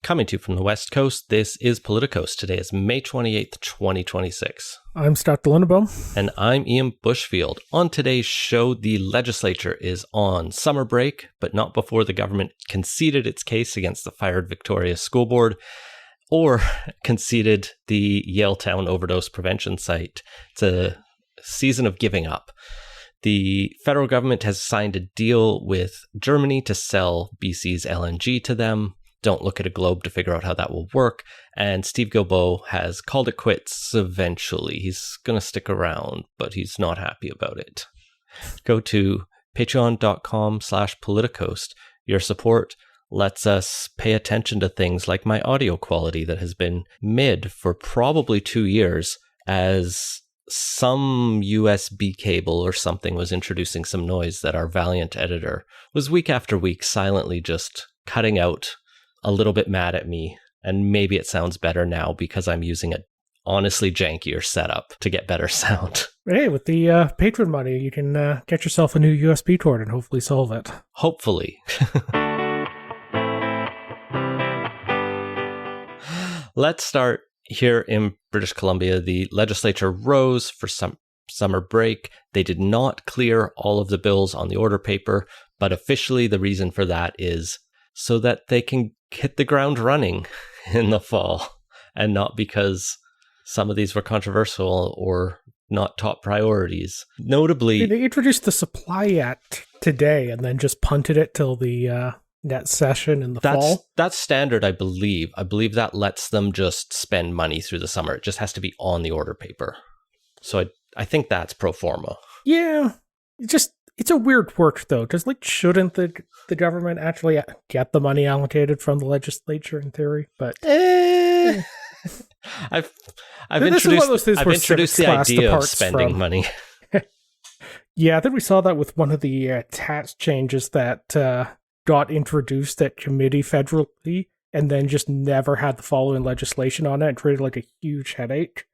Coming to you from the West Coast, this is Politicos. Today is May 28th, 2026. I'm Scott Linnebaum. And I'm Ian Bushfield. On today's show, the legislature is on summer break, but not before the government conceded its case against the fired Victoria School Board, or conceded the Yaletown overdose prevention site. It's a season of giving up. The federal government has signed a deal with Germany to sell BC's LNG to them. Don't look at a globe to figure out how that will work. And Steve Guilbeault has called it quits eventually. He's going to stick around, but he's not happy about it. Go to patreon.com/politicos. Your support lets us pay attention to things like my audio quality that has been mid for probably 2 years, as some USB cable or something was introducing some noise that our valiant editor was week after week silently just cutting out, a little bit mad at me. And maybe it sounds better now because I'm using a honestly jankier setup to get better sound. Hey, with the patron money, you can get yourself a new USB cord and hopefully solve it. Hopefully. Let's start here in British Columbia. The legislature rose for some summer break. They did not clear all of the bills on the order paper, but officially the reason for that is so that they can hit the ground running in the fall, and not because some of these were controversial or not top priorities. Notably, they introduced the Supply Act today and then just punted it till the net session in the fall. That's standard, I believe. I believe that lets them just spend money through the summer. It just has to be on the order paper. So I think that's pro forma. Yeah, it's a weird quirk, though, because shouldn't the government actually get the money allocated from the legislature in theory? But I've introduced the idea of spending money. Yeah, I think we saw that with one of the tax changes that got introduced at committee federally, and then just never had the following legislation on it, and created a huge headache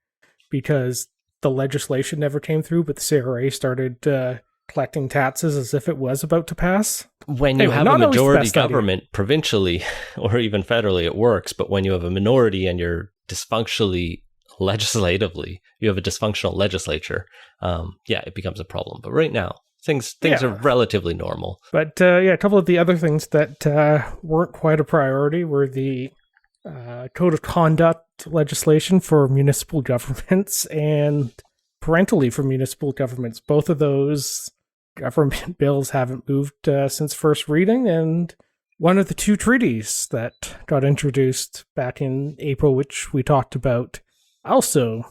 because the legislation never came through, but the CRA started collecting taxes as if it was about to pass. When you have a majority government provincially or even federally, it works. But when you have a minority and you're dysfunctionally legislatively, you have a dysfunctional legislature, it becomes a problem. But right now, things are relatively normal. But a couple of the other things that weren't quite a priority were the Code of Conduct legislation for municipal governments and parental leave for municipal governments. Both of those government bills haven't moved since first reading, and one of the two treaties that got introduced back in April, which we talked about, also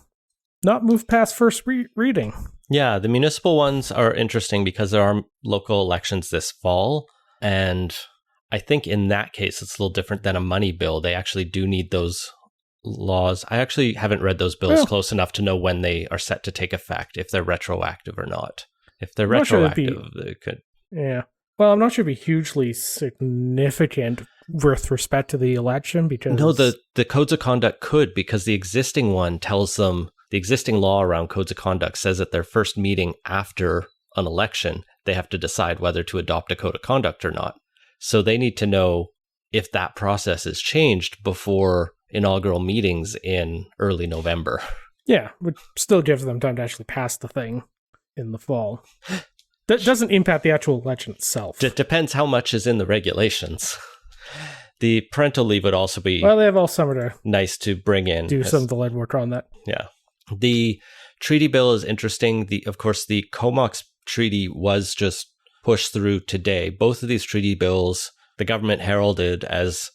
not moved past first reading. Yeah, the municipal ones are interesting because there are local elections this fall, and I think in that case it's a little different than a money bill. They actually do need those laws. I actually haven't read those bills close enough to know when they are set to take effect, if they're retroactive or not. If they're retroactive, they could. Yeah. Well, I'm not sure it'd be hugely significant with respect to the election because... No, the codes of conduct could, because the existing one tells them, the existing law around codes of conduct says at their first meeting after an election, they have to decide whether to adopt a code of conduct or not. So they need to know if that process is changed before inaugural meetings in early November. Yeah, which still gives them time to actually pass the thing in the fall. That doesn't impact the actual election itself. It depends how much is in the regulations. The parental leave would also be... Well, they have all summer to... Nice to bring in. Do some of the lead work on that. Yeah. The treaty bill is interesting. Of course, the Comox treaty was just pushed through today. Both of these treaty bills, the government heralded as,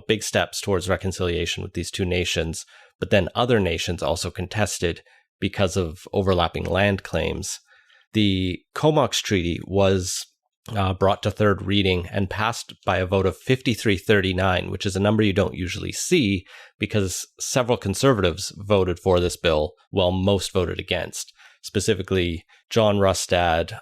big steps towards reconciliation with these two nations, but then other nations also contested because of overlapping land claims. The Comox Treaty was brought to third reading and passed by a vote of 53-39, which is a number you don't usually see because several conservatives voted for this bill while most voted against. Specifically, John Rustad,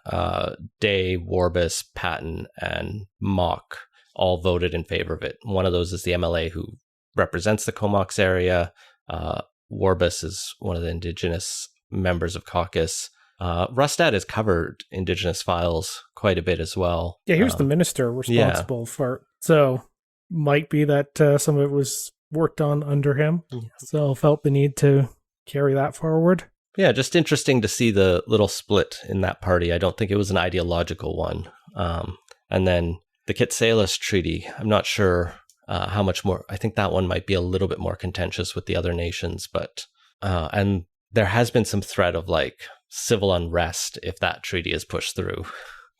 Day, Warbus, Patton, and Mock all voted in favor of it. One of those is the MLA who represents the Comox area. Warbus is one of the Indigenous members of caucus. Rustad has covered Indigenous files quite a bit as well. Yeah, he was the minister responsible for it. So might be that some of it was worked on under him. So felt the need to carry that forward. Yeah, just interesting to see the little split in that party. I don't think it was an ideological one. And then the Kitsalis Treaty, I'm not sure how much more. I think that one might be a little bit more contentious with the other nations, but and there has been some threat of like civil unrest if that treaty is pushed through.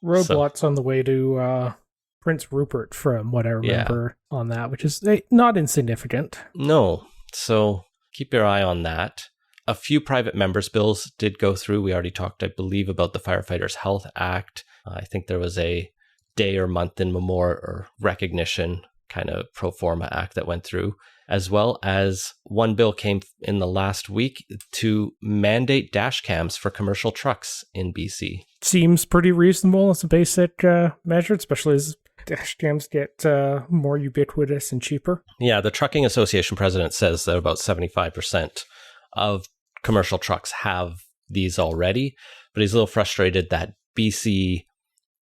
Roadblocks on the way to Prince Rupert, from what I remember on that, which is not insignificant. No, so keep your eye on that. A few private members' bills did go through. We already talked, I believe, about the Firefighters Health Act. I think there was a day or month in memoriam or recognition kind of pro forma act that went through, as well as one bill came in the last week to mandate dash cams for commercial trucks in BC. Seems pretty reasonable as a basic measure, especially as dash cams get more ubiquitous and cheaper. Yeah, the Trucking Association president says that about 75% of commercial trucks have these already, but he's a little frustrated that BC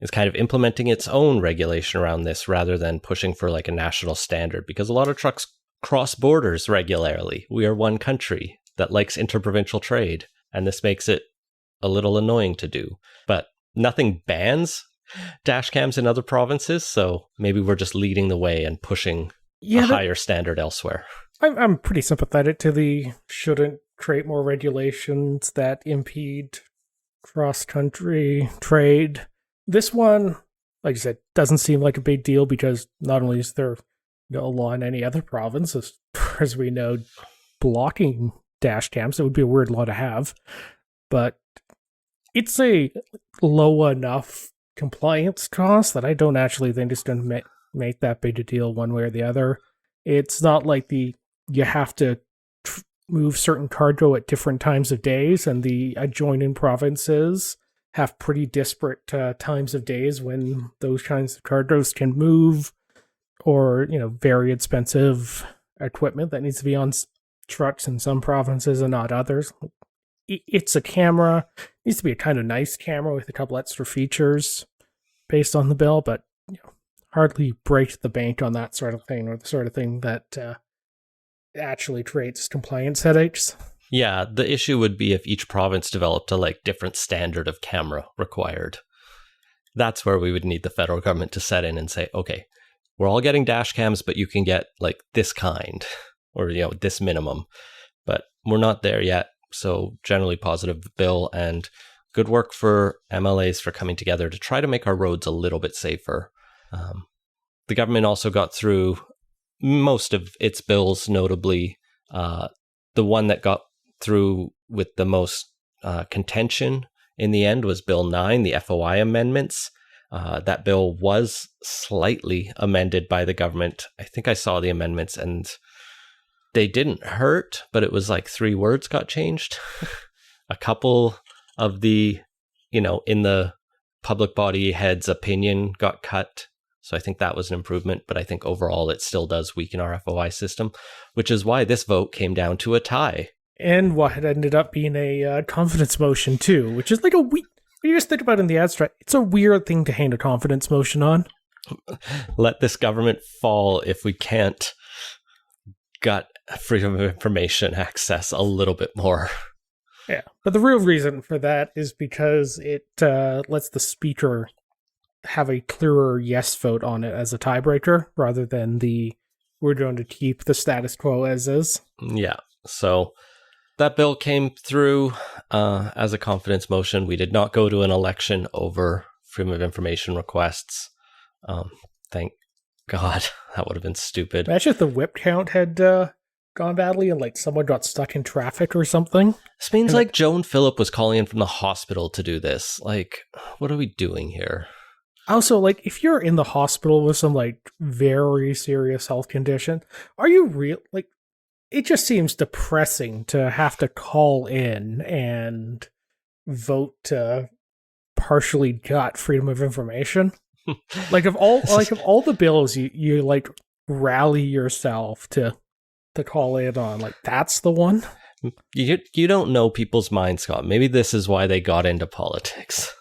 is kind of implementing its own regulation around this rather than pushing for like a national standard, because a lot of trucks cross borders regularly. We are one country that likes interprovincial trade, and this makes it a little annoying to do. But nothing bans dash cams in other provinces, so maybe we're just leading the way and pushing a higher standard elsewhere. I'm pretty sympathetic to the shouldn't create more regulations that impede cross-country trade. This one, like I said, doesn't seem like a big deal because not only is there no law in any other province, as far as we know, blocking dash cams. It would be a weird law to have, but it's a low enough compliance cost that I don't actually think it's going to make that big a deal one way or the other. It's not like you have to move certain cargo at different times of days, and the adjoining provinces have pretty disparate times of days when those kinds of cargoes can move, or, very expensive equipment that needs to be on trucks in some provinces and not others. It's a camera. It needs to be a kind of nice camera with a couple extra features based on the bill, but hardly break the bank on that sort of thing, or the sort of thing that actually creates compliance headaches. Yeah, the issue would be if each province developed a different standard of camera required. That's where we would need the federal government to set in and say, okay, we're all getting dash cams, but you can get this kind, or this minimum. But we're not there yet. So generally positive bill, and good work for MLAs for coming together to try to make our roads a little bit safer. The government also got through most of its bills, notably the one that got through with the most contention in the end was Bill 9, the FOI amendments. That bill was slightly amended by the government. I think I saw the amendments, and they didn't hurt, but it was 3 words got changed. A couple of the, in the public body head's opinion got cut. So I think that was an improvement, but I think overall it still does weaken our FOI system, which is why this vote came down to a tie. And what had ended up being a confidence motion too, which is when you just think about it in the abstract, it's a weird thing to hang a confidence motion on. Let this government fall if we can't gut freedom of information access a little bit more. Yeah, but the real reason for that is because it lets the speaker have a clearer yes vote on it as a tiebreaker, rather than we're going to keep the status quo as is. Yeah, so that bill came through as a confidence motion. We did not go to an election over freedom of information requests. Thank God. That would have been stupid. Imagine if the whip count had gone badly and someone got stuck in traffic or something. This means Joan Phillip was calling in from the hospital to do this. What are we doing here? Also, if you're in the hospital with some very serious health condition, are you real? It just seems depressing to have to call in and vote to partially gut freedom of information. Of all the bills you rally yourself to call in on, that's the one. You don't know people's minds, Scott. Maybe this is why they got into politics.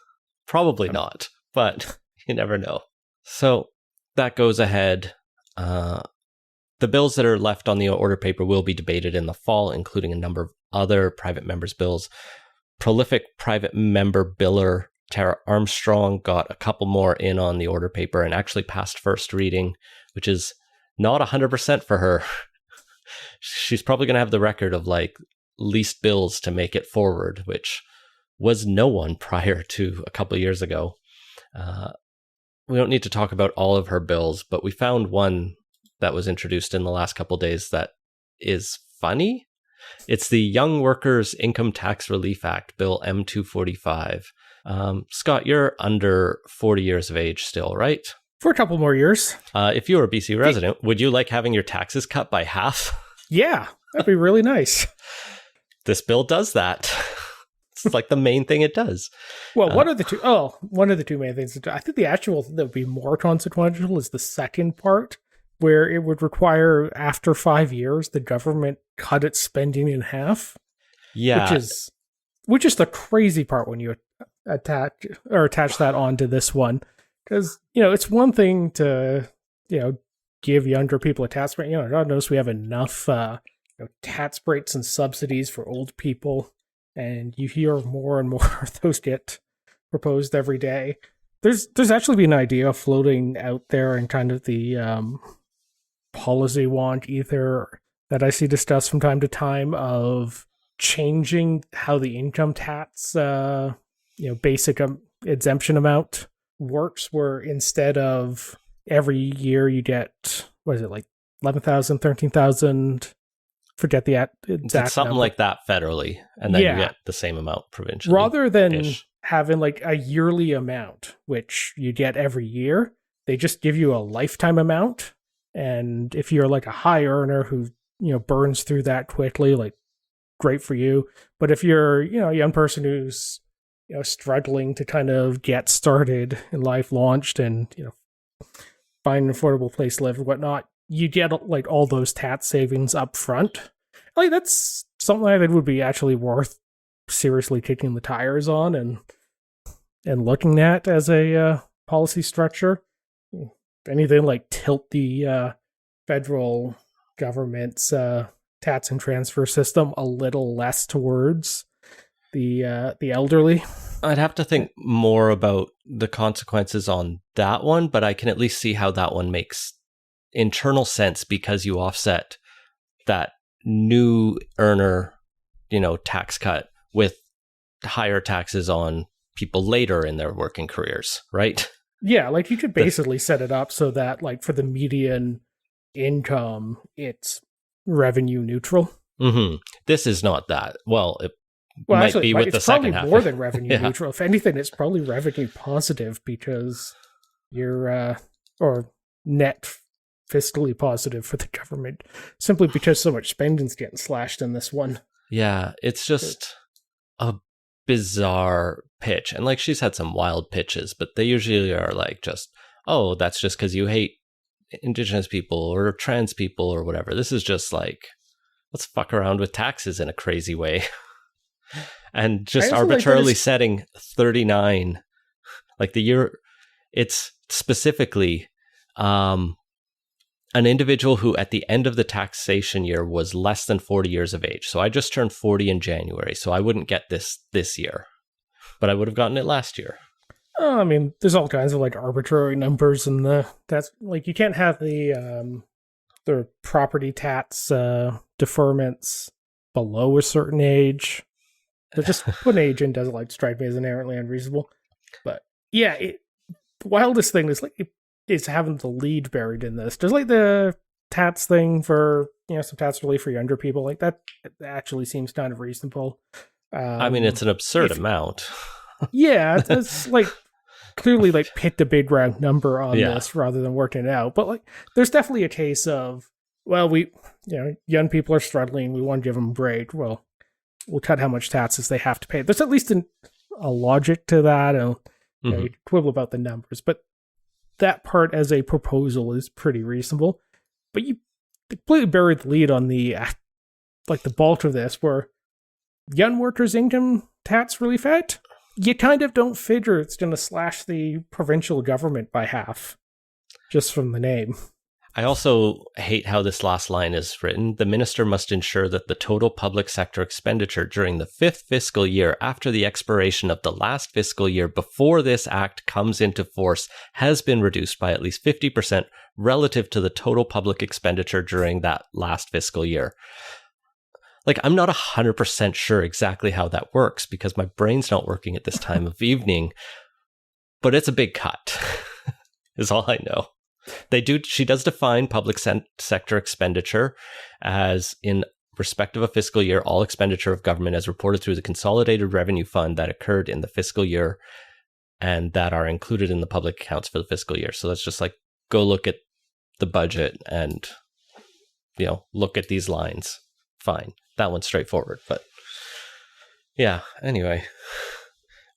Probably not, but you never know. So that goes ahead. the bills that are left on the order paper will be debated in the fall, including a number of other private members' bills. Prolific private member biller Tara Armstrong got a couple more in on the order paper and actually passed first reading, which is not 100% for her. She's probably going to have the record of like least bills to make it forward, which was no one prior to a couple of years ago. We don't need to talk about all of her bills, but we found one that was introduced in the last couple of days that is funny. It's the Young Workers Income Tax Relief Act, Bill M245. Scott, you're under 40 years of age still, right? For a couple more years. If you were a BC resident, would you like having your taxes cut by half? Yeah, that'd be really nice. This bill does that. It's like the main thing it does. Well, one of the two main things. I think the actual that would be more consequential is the second part, where it would require after 5 years the government cut its spending in half. Yeah, which is the crazy part when you attach that onto this one, because it's one thing to give younger people a tax break. God knows we have enough tax breaks and subsidies for old people. And you hear more and more of those get proposed every day. There's actually been an idea floating out there in kind of the policy wonk ether that I see discussed from time to time of changing how the income tax, basic exemption amount works, where instead of every year you get, what is it, like 11,000, 13,000, forget the exact it's something number. like that federally, and then you get the same amount provincially. Rather than having like a yearly amount, which you get every year, they just give you a lifetime amount. And if you're like a high earner who, burns through that quickly, like great for you. But if you're, a young person who's, struggling to kind of get started in life, launched and, find an affordable place to live and whatnot, you get like all those tax savings up front. Like that's something I think would be actually worth seriously kicking the tires on and looking at as a policy structure. If anything, like tilt the federal government's tax and transfer system a little less towards the elderly. I'd have to think more about the consequences on that one, but I can at least see how that one makes internal sense, because you offset that new earner, tax cut with higher taxes on people later in their working careers, right? Yeah, like you could basically set it up so that like for the median income, it's revenue neutral. Mm-hmm. This is not that. Well, it might actually, be with the second half. It's probably more than revenue neutral. If anything, it's probably revenue positive, because you're or net fiscally positive for the government, simply because so much spending's getting slashed in this one. Yeah, it's just a bizarre pitch. And like, she's had some wild pitches, but they usually are like just, oh, that's just because you hate Indigenous people or trans people or whatever. This is just like, let's fuck around with taxes in a crazy way. And just arbitrarily setting 39, like the year, it's specifically an individual who at the end of the taxation year was less than 40 years of age. So I just turned 40 in January, so I wouldn't get this year, but I would have gotten it last year. I mean, there's all kinds of like arbitrary numbers, and that's like you can't have the property tax deferments below a certain age. So just put an age in doesn't like strike me as inherently unreasonable. But yeah, the wildest thing is like is having the lead buried in this. Just like the tax thing for some tax relief for younger people, like that actually seems kind of reasonable. I mean, it's an absurd amount. Yeah, it's like clearly like picked a big round number on this rather than working it out. But like, there's definitely a case of, well, we young people are struggling, we want to give them a break. Well, we'll cut how much taxes they have to pay. There's at least a logic to that, and you quibble about the numbers, but that part as a proposal is pretty reasonable. But you completely buried the lead on the like the bulk of this, where young workers' income tax relief act, you kind of don't figure it's going to slash the provincial government by half, just from the name. I also hate how this last line is written. The minister must ensure that the total public sector expenditure during the 5th fiscal year after the expiration of the last fiscal year before this act comes into force has been reduced by at least 50% relative to the total public expenditure during that last fiscal year. Like, I'm not 100% sure exactly how that works because my brain's not working at this time of evening, but it's a big cut, is all I know. She does define public sector expenditure as in respect of a fiscal year, all expenditure of government as reported through the Consolidated Revenue Fund that occurred in the fiscal year and that are included in the public accounts for the fiscal year. So that's just like, go look at the budget and, look at these lines. Fine. That one's straightforward. But yeah, anyway.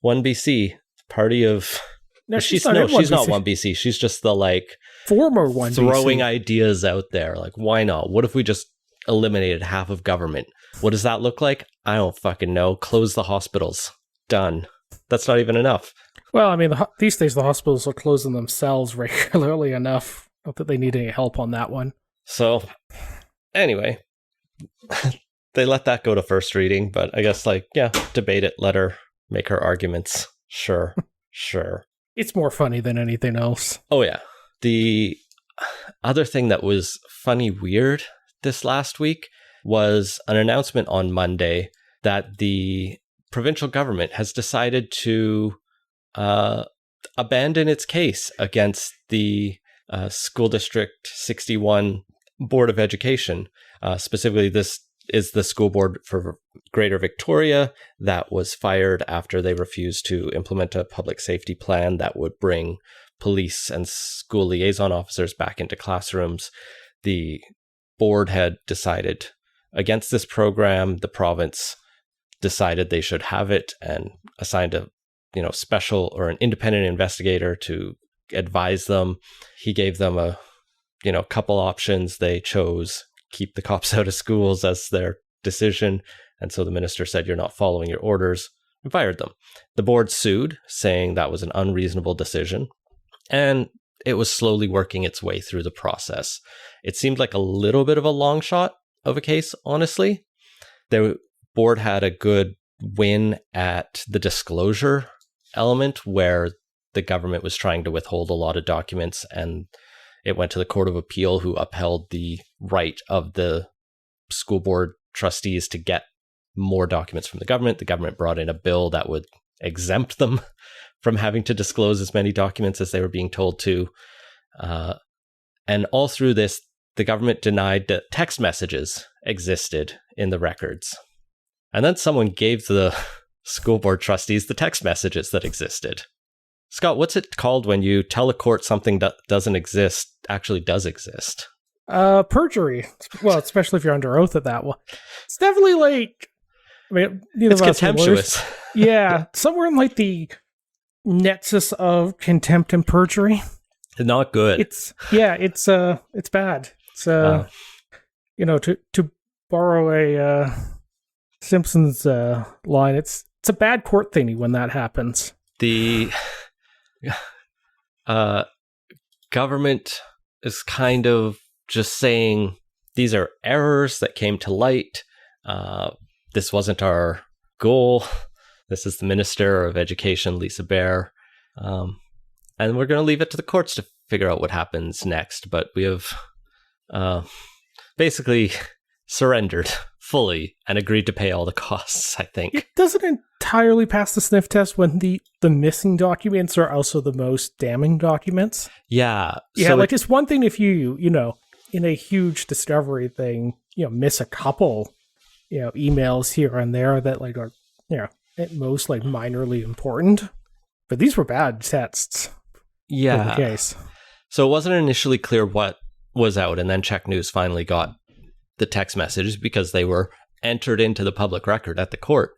1BC, party of... No, she's not 1BC. She's just the former 1BC. Throwing ideas out there. Like, why not? What if we just eliminated half of government? What does that look like? I don't fucking know. Close the hospitals. Done. That's not even enough. Well, I mean, these days the hospitals are closing themselves regularly enough. Not that they need any help on that one. So, anyway, they let that go to first reading, but I guess, debate it, let her make her arguments. Sure. It's more funny than anything else. Oh, yeah. The other thing that was funny weird this last week was an announcement on Monday that the provincial government has decided to abandon its case against the School District 61 Board of Education. Specifically, this is the school board for Greater Victoria that was fired after they refused to implement a public safety plan that would bring police and school liaison officers back into classrooms. The board had decided against this program. The province decided they should have it and assigned a special or an independent investigator to advise them. He gave them a couple options. They chose keep the cops out of schools as their decision. And so the minister said, you're not following your orders, and fired them. The board sued, saying that was an unreasonable decision. And it was slowly working its way through the process. It seemed like a little bit of a long shot of a case, honestly. The board had a good win at the disclosure element where the government was trying to withhold a lot of documents, and it went to the Court of Appeal, who upheld the right of the school board trustees to get more documents from the government. The government brought in a bill that would exempt them from having to disclose as many documents as they were being told to. And all through this, the government denied that text messages existed in the records. And then someone gave the school board trustees the text messages that existed. Scott, what's it called when you tell a court something that doesn't exist actually does exist? Perjury. Well, especially if you're under oath at that one. It's definitely it's contemptuous. Yeah, somewhere in the nexus of contempt and perjury. Not good. It's bad. It's to borrow a Simpsons line, it's a bad court thingy when that happens. The government is kind of just saying these are errors that came to light. This wasn't our goal. This is the Minister of Education, Lisa Bear. And we're going to leave it to the courts to figure out what happens next. But we have basically surrendered fully and agreed to pay all the costs, I think. It doesn't entirely pass the sniff test when the missing documents are also the most damning documents. Yeah. Yeah, so it's one thing if you in a huge discovery thing, miss a couple, emails here and there that are, at most minorly important. But these were bad tests. Yeah. In the case. So it wasn't initially clear what was out, and then Czech News finally got the text messages because they were entered into the public record at the court,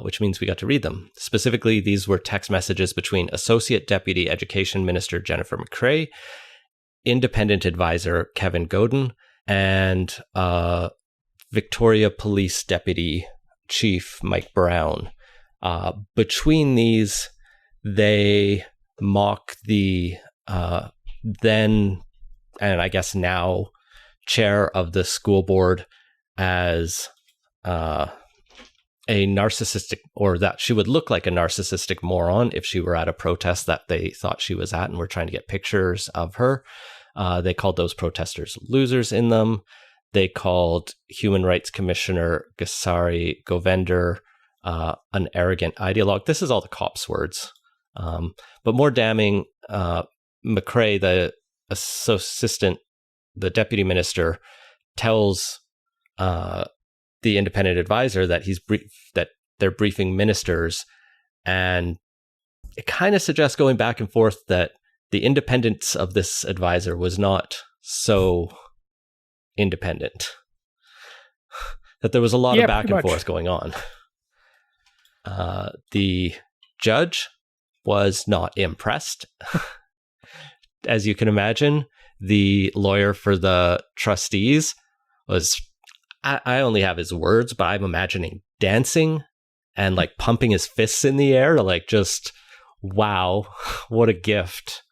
which means we got to read them. Specifically, these were text messages between Associate Deputy Education Minister Jennifer McCrae, Independent Advisor Kevin Godin, and Victoria Police Deputy Chief Mike Brown. Between these, they mock the then and I guess now chair of the school board as a narcissistic, or that she would look like a narcissistic moron if she were at a protest that they thought she was at and were trying to get pictures of her. They called those protesters losers in them. They called Human Rights Commissioner Gasari Govender an arrogant ideologue. This is all the cops' words. But more damning, McRae, the deputy minister, tells the independent advisor that that they're briefing ministers, and it kind of suggests going back and forth that the independence of this advisor was not so independent, that there was a lot of back and forth going on. The judge was not impressed. As you can imagine, the lawyer for the trustees was, I only have his words, but I'm imagining dancing and like pumping his fists in the air, like just, wow, what a gift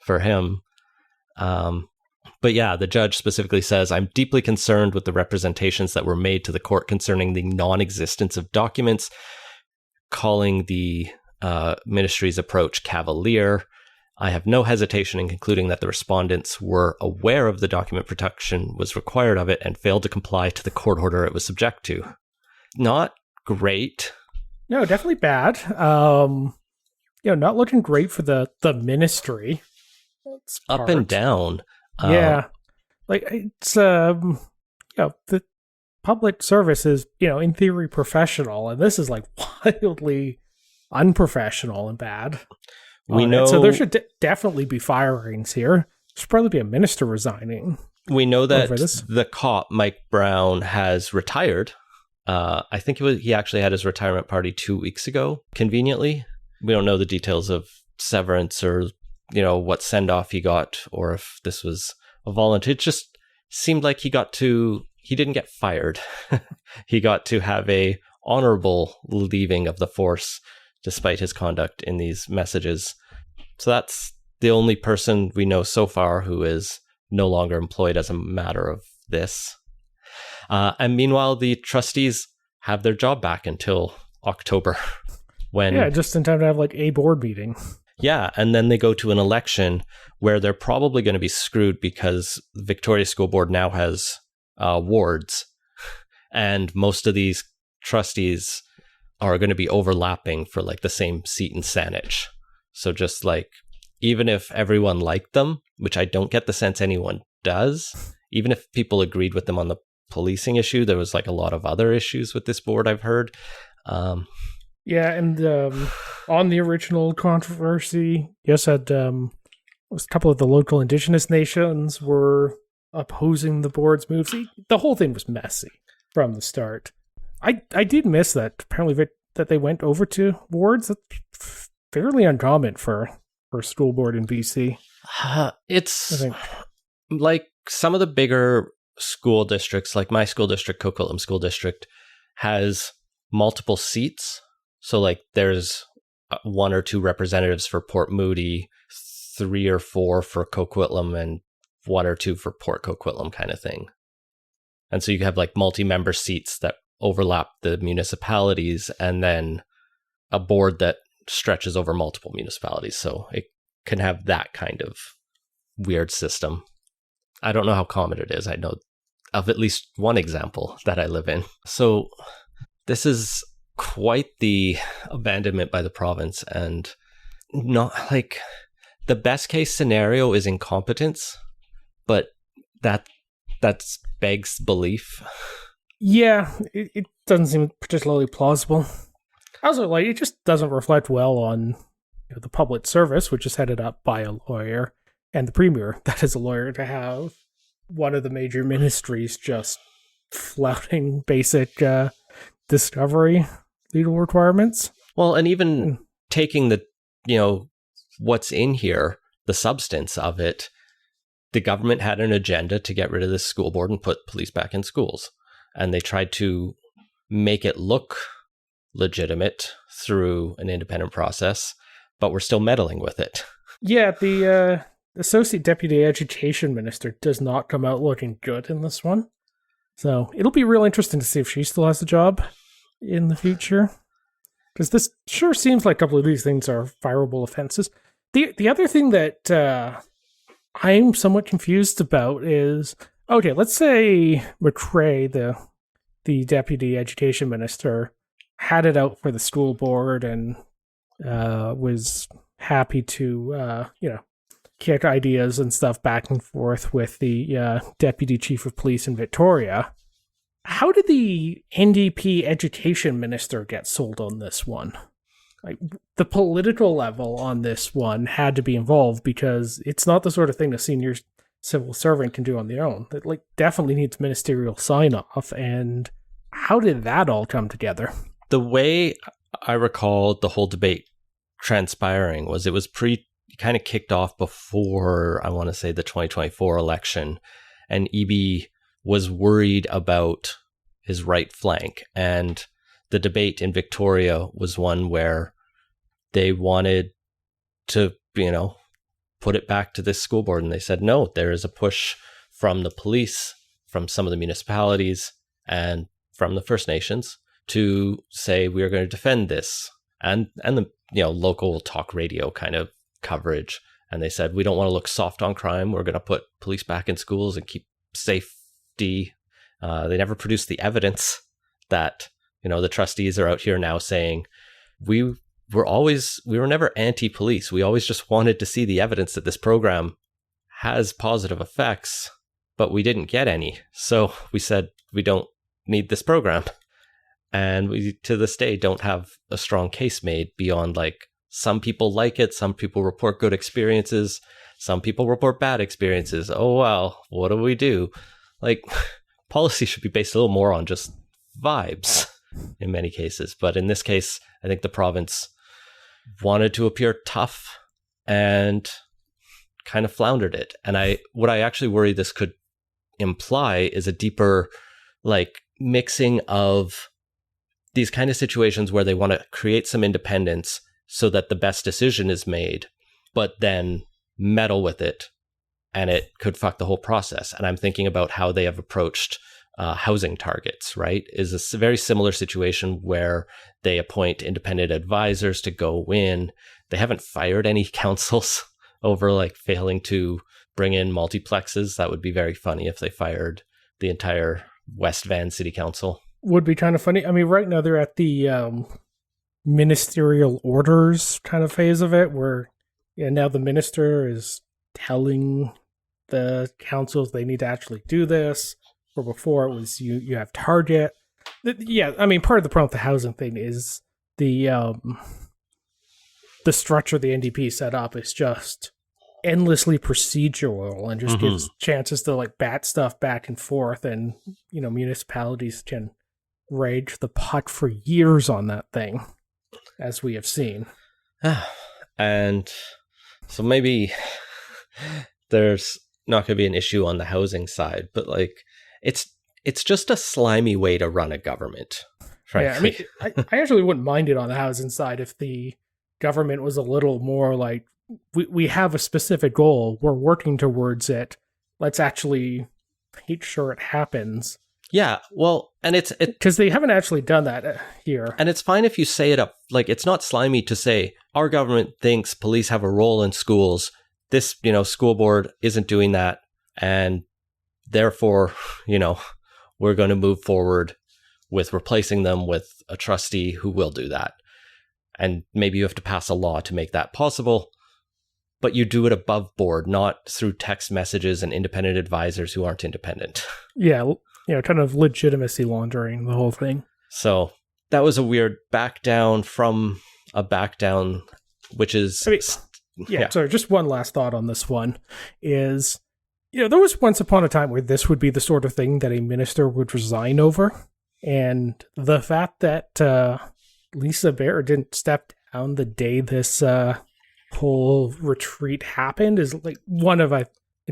for him. But yeah, the judge specifically says, I'm deeply concerned with the representations that were made to the court concerning the non-existence of documents, calling the ministry's approach cavalier. I have no hesitation in concluding that the respondents were aware of the document protection was required of it and failed to comply to the court order it was subject to. Not great. No, definitely bad. Not looking great for the ministry. Up and down. Yeah. It's, the public service is, in theory professional, and this is like wildly unprofessional and bad. We know. So there should definitely be firings here. There should probably be a minister resigning. We know that the cop, Mike Brown, has retired. I think he actually had his retirement party 2 weeks ago, conveniently. We don't know the details of severance or, what send-off he got, or if this was a volunteer. It just seemed like he didn't get fired. He got to have a honorable leaving of the force despite his conduct in these messages. So that's the only person we know so far who is no longer employed as a matter of this. And meanwhile, the trustees have their job back until October. Just in time to have a board meeting. Yeah, and then they go to an election where they're probably going to be screwed because the Victoria School Board now has wards, and most of these trustees are going to be overlapping for the same seat in Saanich. So just even if everyone liked them, which I don't get the sense anyone does, even if people agreed with them on the policing issue, there was a lot of other issues with this board I've heard. Yeah, and on the original controversy, you said a couple of the local indigenous nations were opposing the board's moves. The whole thing was messy from the start. I did miss that. Apparently, that they went over to wards. That's fairly uncommon for a school board in BC. It's like some of the bigger school districts, like my school district, Coquitlam School District, has multiple seats. So there's 1 or 2 representatives for Port Moody, 3 or 4 for Coquitlam, and 1 or 2 for Port Coquitlam kind of thing. And so you have multi-member seats that overlap the municipalities, and then a board that stretches over multiple municipalities. So it can have that kind of weird system. I don't know how common it is. I know of at least one example that I live in. So this is quite the abandonment by the province, and not the best case scenario is incompetence, but that begs belief. Yeah, it doesn't seem particularly plausible. Also, it just doesn't reflect well on the public service, which is headed up by a lawyer, and the premier, that is a lawyer, to have one of the major ministries just flouting basic discovery legal requirements. Well, and even taking the, what's in here, the substance of it, the government had an agenda to get rid of this school board and put police back in schools. And they tried to make it look legitimate through an independent process, but we're still meddling with it. Yeah, the Associate Deputy Education Minister does not come out looking good in this one. So it'll be real interesting to see if she still has a job in the future. Because this sure seems like a couple of these things are fireable offenses. The other thing that I'm somewhat confused about is, okay, let's say McRae, the Deputy Education Minister, had it out for the school board and was happy to, kick ideas and stuff back and forth with the Deputy Chief of Police in Victoria. How did the NDP Education Minister get sold on this one? Like, the political level on this one had to be involved because it's not the sort of thing a senior civil servant can do on their own. It definitely needs ministerial sign-off, and how did that all come together? The way I recall the whole debate transpiring was it was kind of kicked off before, I want to say, the 2024 election, and EB was worried about his right flank. And the debate in Victoria was one where they wanted to, put it back to this school board. And they said, no, there is a push from the police, from some of the municipalities, and from the First Nations to say we are going to defend this. And the local talk radio kind of coverage, and they said we don't want to look soft on crime, we're going to put police back in schools and keep safety. They never produced the evidence that the trustees are out here now saying we were never anti-police, we always just wanted to see the evidence that this program has positive effects, but we didn't get any, so we said we don't need this program. And we to this day don't have a strong case made beyond some people like it, some people report good experiences, some people report bad experiences. Oh, well, what do we do? Policy should be based a little more on just vibes in many cases. But in this case, I think the province wanted to appear tough and kind of floundered it. And what I actually worry this could imply is a deeper, mixing of these kind of situations where they want to create some independence so that the best decision is made, but then meddle with it, and it could fuck the whole process. And I'm thinking about how they have approached housing targets, right? Is a very similar situation where they appoint independent advisors to go in. They haven't fired any councils over failing to bring in multiplexes. That would be very funny if they fired the entire West Van City Council. Would be kind of funny. I mean, right now they're at the ministerial orders kind of phase of it, where now the minister is telling the councils they need to actually do this, where before it was you have target. Yeah, I mean, part of the problem with the housing thing is the structure the NDP set up is just endlessly procedural and just gives chances to bat stuff back and forth, and municipalities can rage the puck for years on that thing, as we have seen. And so maybe there's not going to be an issue on the housing side, but it's just a slimy way to run a government, frankly. Yeah, I actually wouldn't mind it on the housing side if the government was a little more we have a specific goal, we're working towards it, let's actually make sure it happens. Yeah, well, and it's because they haven't actually done that here. And it's fine if you say it up. It's not slimy to say our government thinks police have a role in schools. This, school board isn't doing that, and therefore, we're going to move forward with replacing them with a trustee who will do that. And maybe you have to pass a law to make that possible, but you do it above board, not through text messages and independent advisors who aren't independent. Yeah. Kind of legitimacy laundering, the whole thing. So that was a weird back down from a back down, which is... Sorry, just one last thought on this one is, there was once upon a time where this would be the sort of thing that a minister would resign over. And the fact that Lisa Bear didn't step down the day this whole retreat happened is one of a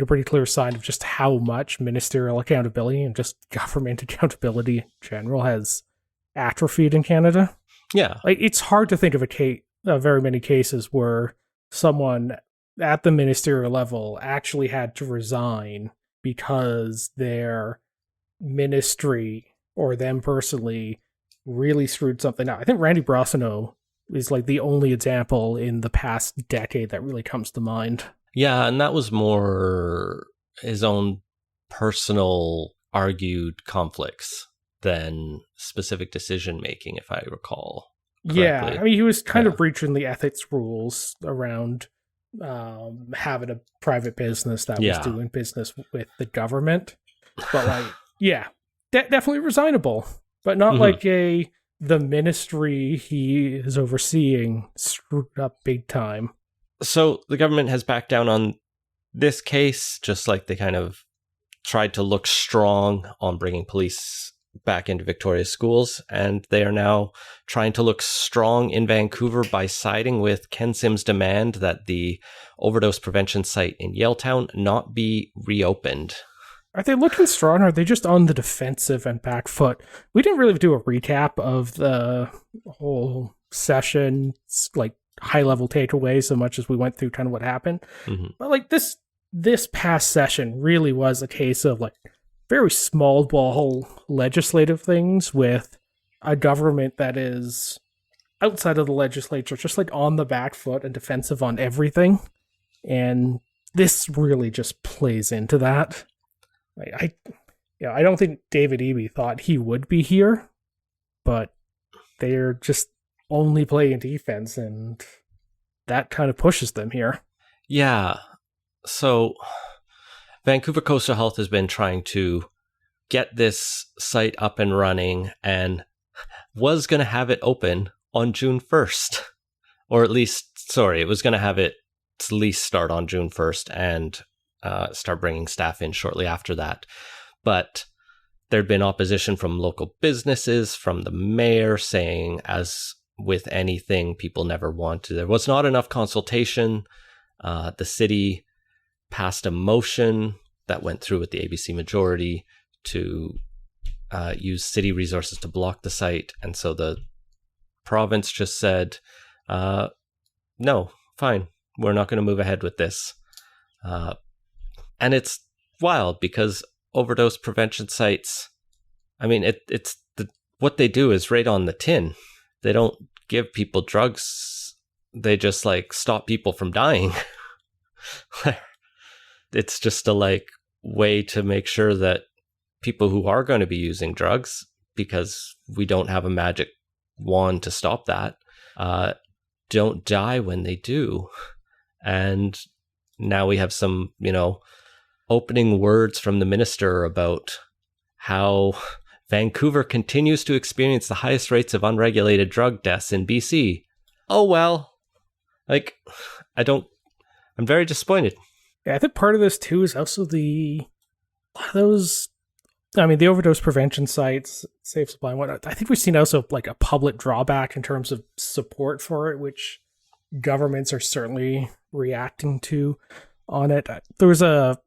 pretty clear sign of just how much ministerial accountability and just government accountability in general has atrophied in Canada. Yeah. It's hard to think of very many cases where someone at the ministerial level actually had to resign because their ministry or them personally really screwed something up. I think Randy Brosino is like the only example in the past decade that really comes to mind. Yeah, and that was more his own personal argued conflicts than specific decision making, if I recall correctly. Yeah, I mean, he was kind of breaching the ethics rules around having a private business that was doing business with the government. But like, yeah, definitely resignable, but not like the ministry he is overseeing screwed up big time. So the government has backed down on this case, just like they kind of tried to look strong on bringing police back into Victoria's schools, and they are now trying to look strong in Vancouver by siding with Ken Sim's demand that the overdose prevention site in Yaletown not be reopened. Are they looking strong, or are they just on the defensive and back foot? We didn't really do a recap of the whole session, like high-level takeaways, so much as we went through kind of what happened. But like this past session really was a case of like very small ball legislative things with a government that is outside of the legislature, just like on the back foot and defensive on everything. And this really just plays into that. I don't think David Eby thought he would be here, but they're just only playing defense, and that kind of pushes them here. Yeah. So Vancouver Coastal Health has been trying to get this site up and running and was going to have it open on June 1st. Or at least, it was going to have it at least start on June 1st and start bringing staff in shortly after that. But there'd been opposition from local businesses, from the mayor saying, as with anything, people never want to. There was not enough consultation. The city passed a motion that went through with the ABC majority to use city resources to block the site. And so the province just said, no, fine, we're not going to move ahead with this. And it's wild because overdose prevention sites, I mean, what they do is right on the tin. They don't give people drugs. They just like stop people from dying. It's just a way to make sure that people who are going to be using drugs, because we don't have a magic wand to stop that, don't die when they do. And now we have some, opening words from the minister about how Vancouver continues to experience the highest rates of unregulated drug deaths in BC. Oh, well, I'm very disappointed. Yeah, I think part of this too is also the overdose prevention sites, safe supply and whatnot. I think we've seen also like a public drawback in terms of support for it, which governments are certainly reacting to on it. There was a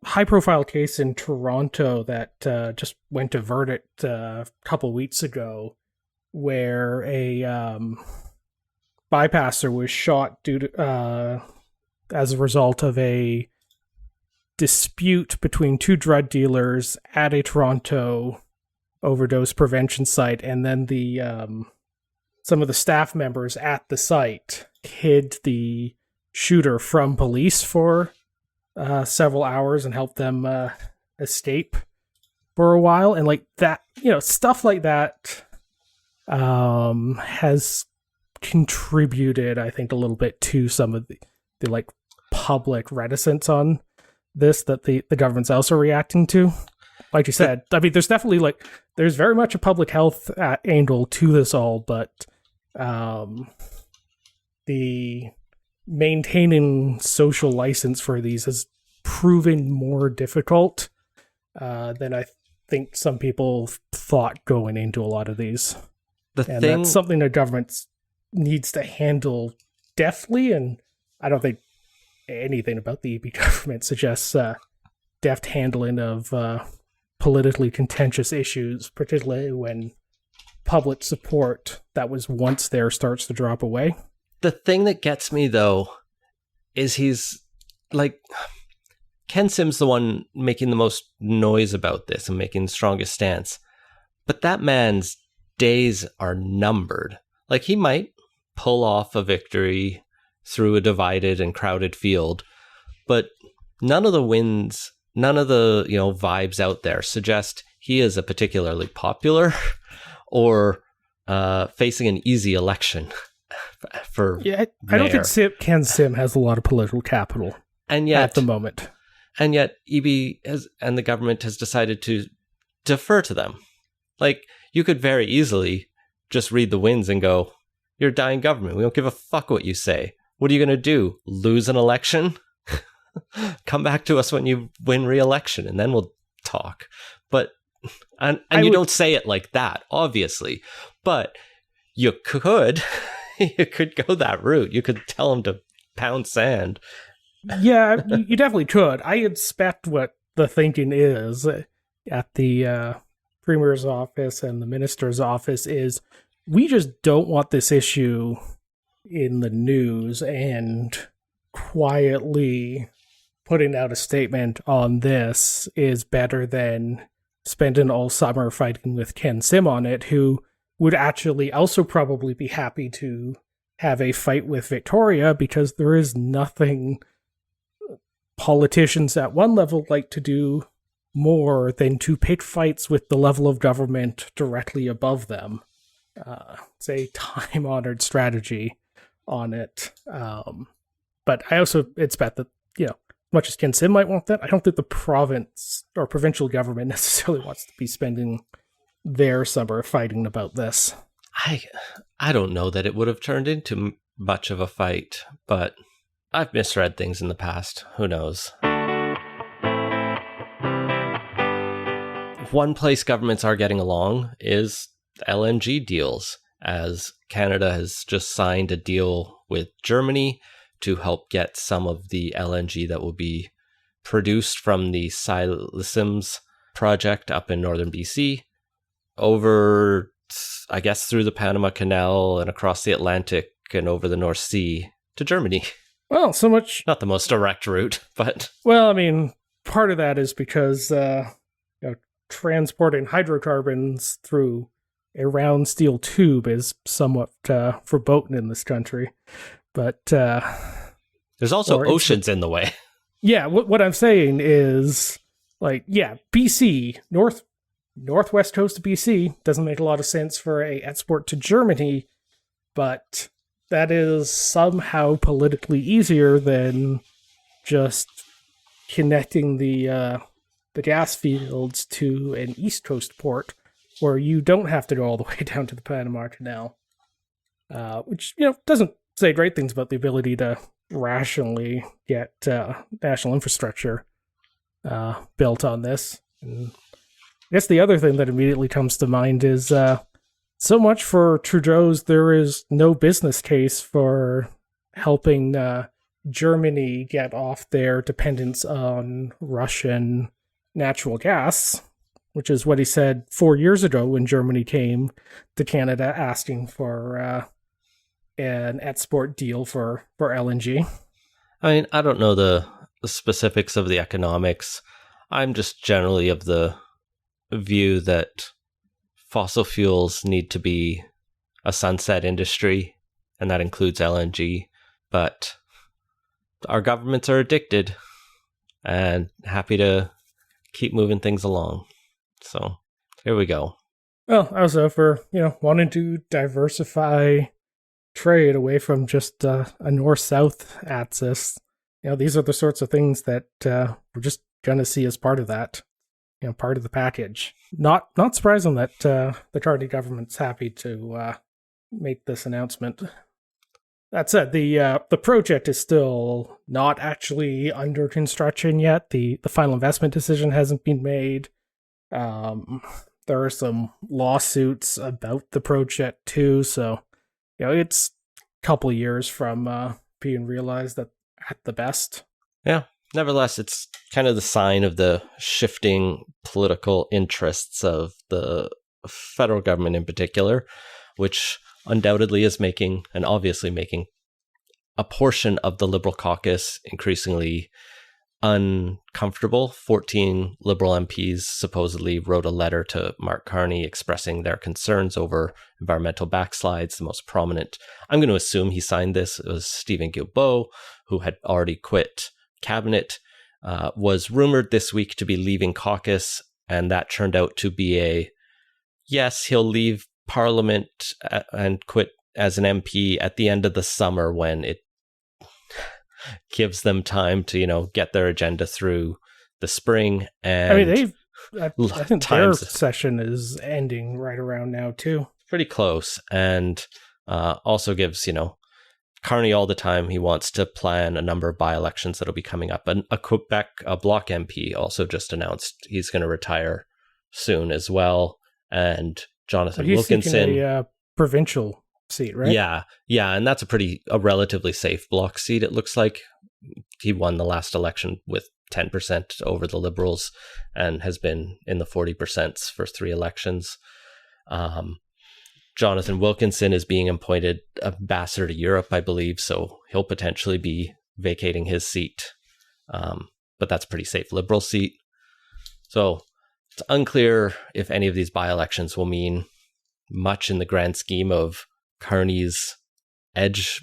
high-profile case in Toronto that just went to verdict a couple weeks ago, where a bypasser was shot due to as a result of a dispute between two drug dealers at a Toronto overdose prevention site, and then the some of the staff members at the site hid the shooter from police for several hours and helped them escape for a while. And like that, stuff like that has contributed, I think, a little bit to some of the public reticence on this that the government's also reacting to. Like you said, I mean, there's definitely there's very much a public health angle to this all, but the maintaining social license for these has proven more difficult than I think some people thought going into a lot of these. That's something the government needs to handle deftly, and I don't think anything about the EB government suggests deft handling of politically contentious issues, particularly when public support that was once there starts to drop away. The thing that gets me, though, is he's like, Ken Sim's the one making the most noise about this and making the strongest stance. But that man's days are numbered. Like, he might pull off a victory through a divided and crowded field, but none of the wins, none of the, vibes out there suggest he is a particularly popular or facing an easy election for I don't think Ken Sim has a lot of political capital at the moment. And yet EB and the government has decided to defer to them. Like, you could very easily just read the wins and go, you're a dying government. We don't give a fuck what you say. What are you going to do? Lose an election? Come back to us when you win re-election and then we'll talk. But and you don't say it like that, obviously. But you could go that route. You could tell them to pound sand. Yeah, you definitely could. I expect what the thinking is at the Premier's office and the Minister's office is, we just don't want this issue in the news, and quietly putting out a statement on this is better than spending all summer fighting with Ken Sim on it, who would actually also probably be happy to have a fight with Victoria, because there is nothing politicians at one level like to do more than to pick fights with the level of government directly above them. It's a time-honored strategy on it. But I also expect that, as much as Ken Sim might want that, I don't think the province or provincial government necessarily wants to be spending their summer fighting about this. I don't know that it would have turned into much of a fight, but I've misread things in the past. Who knows? One place governments are getting along is LNG deals, as Canada has just signed a deal with Germany to help get some of the LNG that will be produced from the Silesims project up in northern BC over, I guess, through the Panama Canal and across the Atlantic and over the North Sea to Germany. Well, so much... Not the most direct route, but... Well, I mean, part of that is because transporting hydrocarbons through a round steel tube is somewhat verboten in this country. But... there's also oceans in the way. Yeah, what I'm saying is, BC, northwest coast of BC, doesn't make a lot of sense for a export to Germany, but that is somehow politically easier than just connecting the gas fields to an east coast port, where you don't have to go all the way down to the Panama Canal, which doesn't say great things about the ability to rationally get national infrastructure built on this. And I guess the other thing that immediately comes to mind is so much for Trudeau's, there is no business case for helping Germany get off their dependence on Russian natural gas, which is what he said 4 years ago when Germany came to Canada asking for an export deal for LNG. I mean, I don't know the specifics of the economics. I'm just generally of the view that fossil fuels need to be a sunset industry, and that includes LNG. But our governments are addicted and happy to keep moving things along. So here we go. Well, also for, wanting to diversify trade away from just a north-south axis, these are the sorts of things that we're just going to see as part of that, part of the package. Not surprising that the Carney government's happy to make this announcement. That said, the project is still not actually under construction yet. The final investment decision hasn't been made. There are some lawsuits about the project too, so it's a couple of years from being realized at the best. Yeah. Nevertheless, it's kind of the sign of the shifting political interests of the federal government in particular, which undoubtedly is making, and obviously making, a portion of the Liberal caucus increasingly uncomfortable. 14 Liberal MPs supposedly wrote a letter to Mark Carney expressing their concerns over environmental backslides. The most prominent, I'm going to assume he signed this, it was Stephen Guilbeault, who had already quit cabinet, was rumored this week to be leaving caucus, and that turned out to be a yes, he'll leave Parliament and quit as an MP at the end of the summer when it gives them time to, get their agenda through the spring. And I mean, I think their session is ending right around now too. Pretty close, and also gives Carney all the time. He wants to plan a number of by-elections that'll be coming up. And a Quebec Bloc MP also just announced he's going to retire soon as well. And Jonathan Wilkinson, seeking a provincial seat, right? Yeah, and that's a relatively safe Bloc seat. It looks like he won the last election with 10% over the Liberals and has been in the 40% for 3 elections. Jonathan Wilkinson is being appointed ambassador to Europe, I believe, so he'll potentially be vacating his seat. But that's a pretty safe Liberal seat. So it's unclear if any of these by-elections will mean much in the grand scheme of Carney's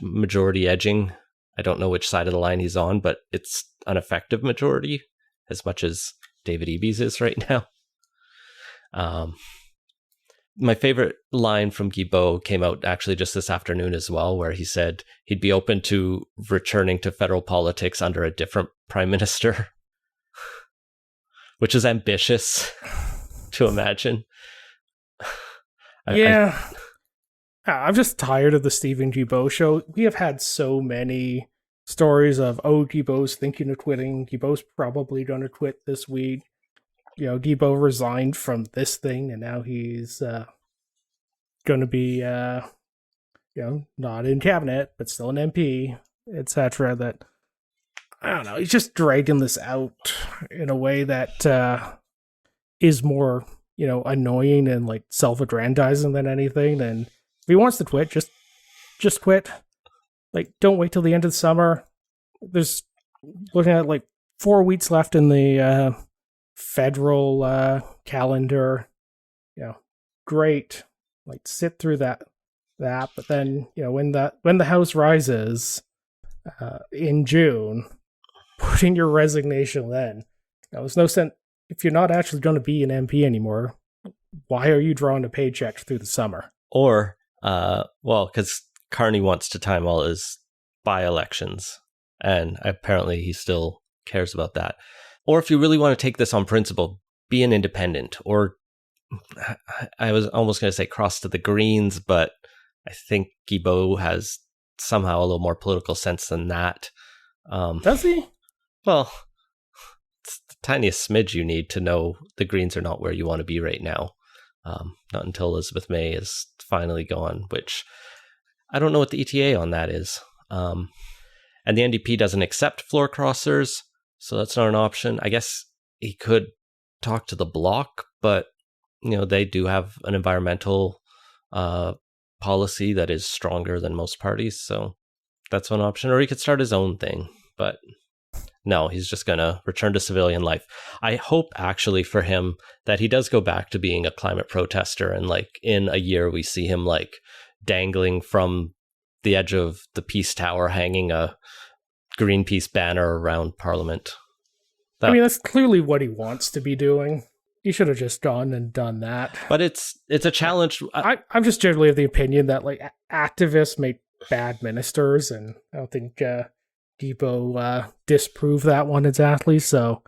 majority edging. I don't know which side of the line he's on, but it's an effective majority as much as David Eby's is right now. My favorite line from Guilbeault came out actually just this afternoon as well, where he said he'd be open to returning to federal politics under a different prime minister, which is ambitious to imagine. I'm just tired of the Stephen Guilbeault show. We have had so many stories of, Guilbeault's thinking of quitting. Guilbeault's probably going to quit this week. Guilbeault resigned from this thing, and now he's going to be, not in cabinet, but still an MP, etc. That, I don't know, he's just dragging this out in a way that is more, annoying and like self-aggrandizing than anything. And if he wants to quit, just quit. Like, don't wait till the end of the summer. There's looking at like 4 weeks left in the federal calendar. Great. Like, sit through that. But then, when the House rises in June, put in your resignation then. There's no sense. If you're not actually going to be an MP anymore, why are you drawing a paycheck through the summer? Or, because Carney wants to time all his by-elections, and apparently he still cares about that. Or if you really want to take this on principle, be an independent, or I was almost going to say cross to the Greens, but I think Guilbeault has somehow a little more political sense than that. Does he? Well, it's the tiniest smidge you need to know the Greens are not where you want to be right now. Not until Elizabeth May is finally gone, which I don't know what the ETA on that is. And the NDP doesn't accept floor crossers, so that's not an option. I guess he could talk to the Bloc, but they do have an environmental policy that is stronger than most parties, so that's one option. Or he could start his own thing, but no, he's just going to return to civilian life. I hope actually for him that he does go back to being a climate protester, and like in a year we see him like dangling from the edge of the Peace Tower, hanging a Greenpeace banner around Parliament. That's clearly what he wants to be doing. He should have just gone and done that. But it's a challenge. I'm just generally of the opinion that like activists make bad ministers, and I don't think Guilbeault disproved that one exactly. So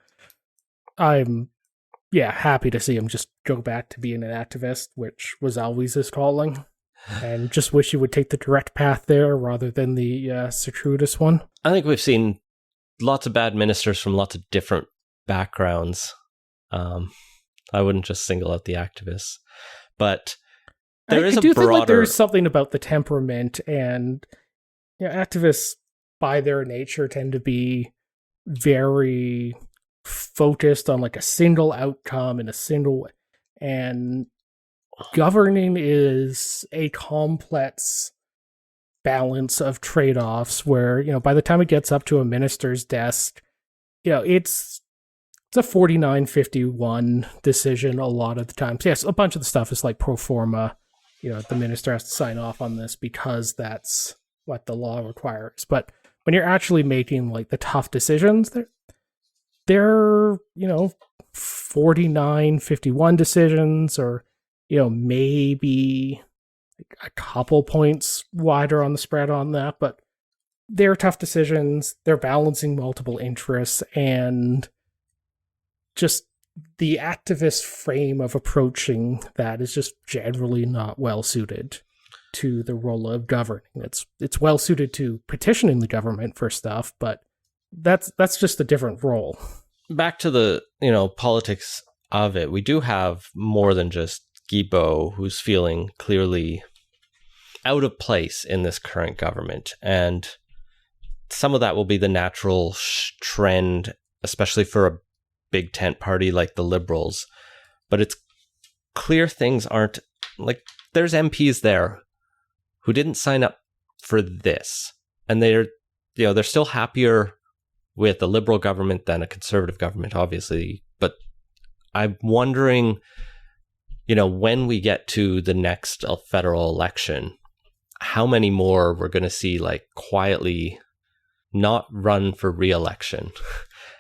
I'm happy to see him just go back to being an activist, which was always his calling. And just wish he would take the direct path there rather than the circuitous one. I think we've seen lots of bad ministers from lots of different backgrounds. I wouldn't just single out the activists, but there is a broader. I do feel like there's something about the temperament, and activists by their nature tend to be very focused on like a single outcome and a single, and governing is a complex balance of trade-offs where, by the time it gets up to a minister's desk, it's a 49-51 decision a lot of the times. Yes, a bunch of the stuff is like pro forma. The minister has to sign off on this because that's what the law requires. But when you're actually making like the tough decisions, they're 49-51 decisions, or maybe a couple points wider on the spread on that, but they're tough decisions. They're balancing multiple interests, and just the activist frame of approaching that is just generally not well suited to the role of governing. It's well suited to petitioning the government for stuff, but that's just a different role. Back to the politics of it, we do have more than just Guilbeault, who's feeling clearly out of place in this current government, and some of that will be the natural trend, especially for a big tent party like the Liberals. But it's clear things aren't like, there's MPs there who didn't sign up for this, and they're still happier with a Liberal government than a Conservative government, obviously. But I'm wondering, when we get to the next federal election, how many more we're going to see like quietly not run for re-election.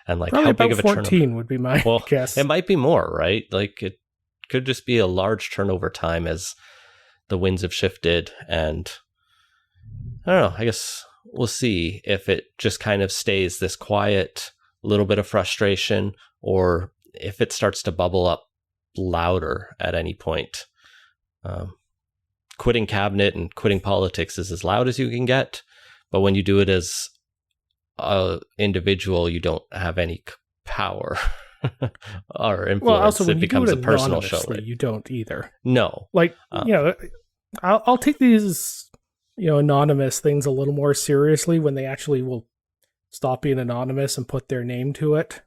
And like, probably how big about of a 14 turnover would be my guess. It might be more, right? Like, it could just be a large turnover time as the winds have shifted. And I don't know, I guess we'll see if it just kind of stays this quiet little bit of frustration, or if it starts to bubble up louder at any point. Quitting cabinet and quitting politics is as loud as you can get, but when you do it as an individual, you don't have any power or influence. Well, also, when it becomes you a do it personal show. anonymously, you don't either. No. Like, I'll take these, anonymous things a little more seriously when they actually will stop being anonymous and put their name to it.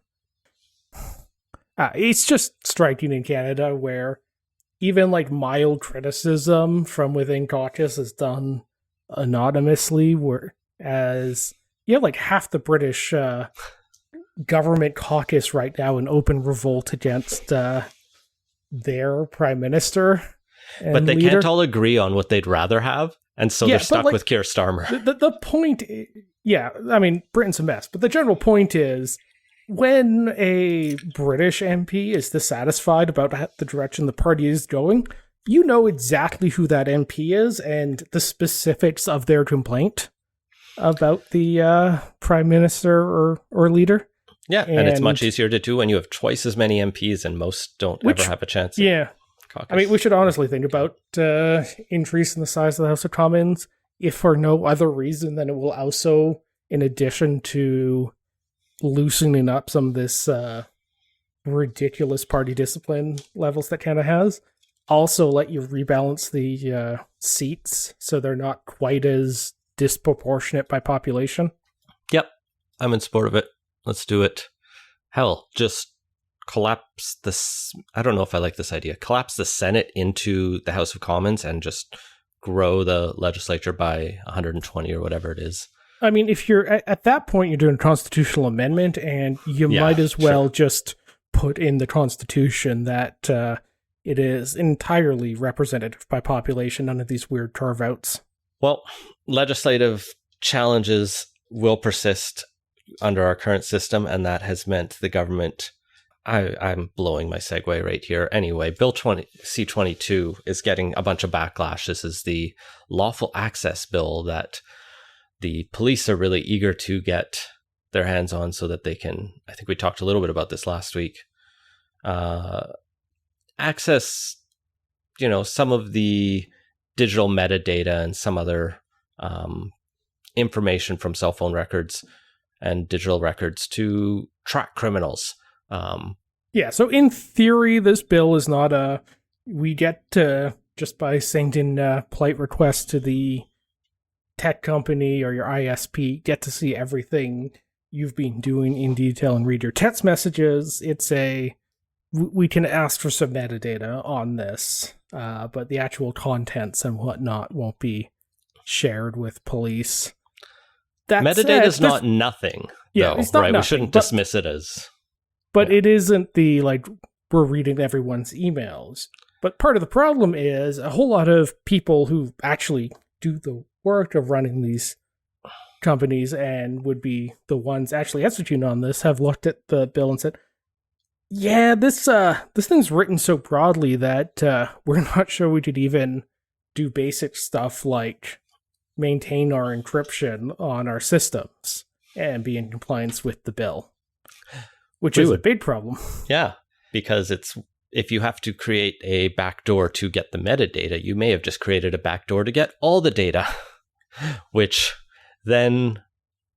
It's just striking in Canada where even like mild criticism from within caucus is done anonymously, whereas you have like half the British government caucus right now in open revolt against their prime minister. But they leader. can't all agree on what they'd rather have, and so they're stuck with Keir Starmer. The point, I mean, Britain's a mess, but the general point is, when a British MP is dissatisfied about the direction the party is going, you know exactly who that MP is and the specifics of their complaint about the prime minister or leader. Yeah, and it's much easier to do when you have twice as many MPs, and most don't ever have a chance. Yeah. Caucus. I mean, we should honestly think about increasing the size of the House of Commons, if for no other reason than it will also, in addition to loosening up some of this ridiculous party discipline levels that Canada has, also let you rebalance the seats so they're not quite as disproportionate by population. Yep, I'm in support of it. Let's do it. Hell, just collapse this. I don't know if I like this idea. Collapse the Senate into the House of Commons and just grow the legislature by 120 or whatever it is. I mean, if you're at that point, you're doing a constitutional amendment, and you might as well just put in the Constitution that it is entirely representative by population, none of these weird carve-outs. Well, legislative challenges will persist under our current system, and that has meant the government... I'm blowing my segue right here. Anyway, Bill C-22 is getting a bunch of backlash. This is the lawful access bill that the police are really eager to get their hands on so that they can, I think we talked a little bit about this last week, access, some of the digital metadata and some other information from cell phone records and digital records to track criminals. So in theory, this bill is not we get to, just by sending polite requests to the tech company or your ISP, get to see everything you've been doing in detail and read your text messages. It's we can ask for some metadata on this, but the actual contents and whatnot won't be shared with police. That Metadata is not nothing, though, it's not right? nothing, We shouldn't dismiss it as... But it isn't the, like, we're reading everyone's emails. But part of the problem is a whole lot of people who actually do the work of running these companies and would be the ones actually executing on this have looked at the bill and said, yeah, this thing's written so broadly that we're not sure we could even do basic stuff like maintain our encryption on our systems and be in compliance with the bill, which is a big problem. Yeah, because if you have to create a backdoor to get the metadata, you may have just created a backdoor to get all the data, which then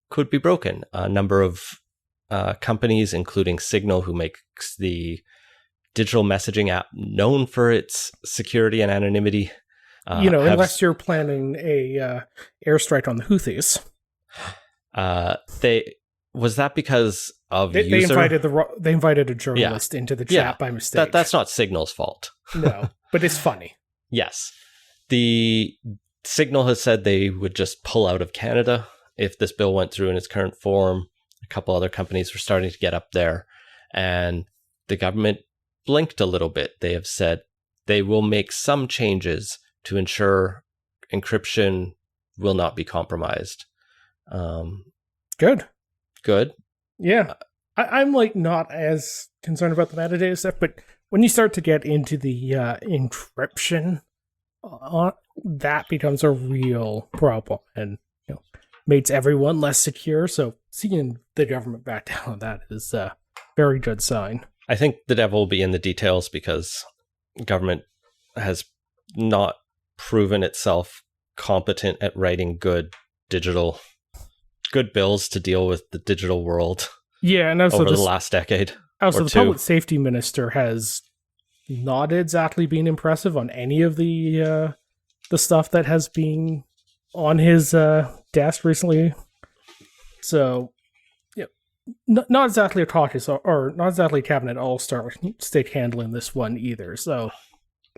could be broken. A number of companies, including Signal, who makes the digital messaging app known for its security and anonymity. Unless you're planning a airstrike on the Houthis. Was that because of they invited a journalist into the chat by mistake. That's not Signal's fault. No, but it's funny. Yes. The Signal has said they would just pull out of Canada if this bill went through in its current form. A couple other companies were starting to get up there, and the government blinked a little bit. They have said they will make some changes to ensure encryption will not be compromised. Good. Yeah. I'm like not as concerned about the metadata stuff, but when you start to get into the encryption, that becomes a real problem and makes everyone less secure. So seeing the government back down on that is a very good sign. I think the devil will be in the details because government has not proven itself competent at writing good bills to deal with the digital world. Yeah, and also over the last decade. Also, the public safety minister has not exactly been impressive on any of the stuff that has been on his desk recently. So, not exactly a caucus or not exactly a cabinet all-star state handling this one either. So,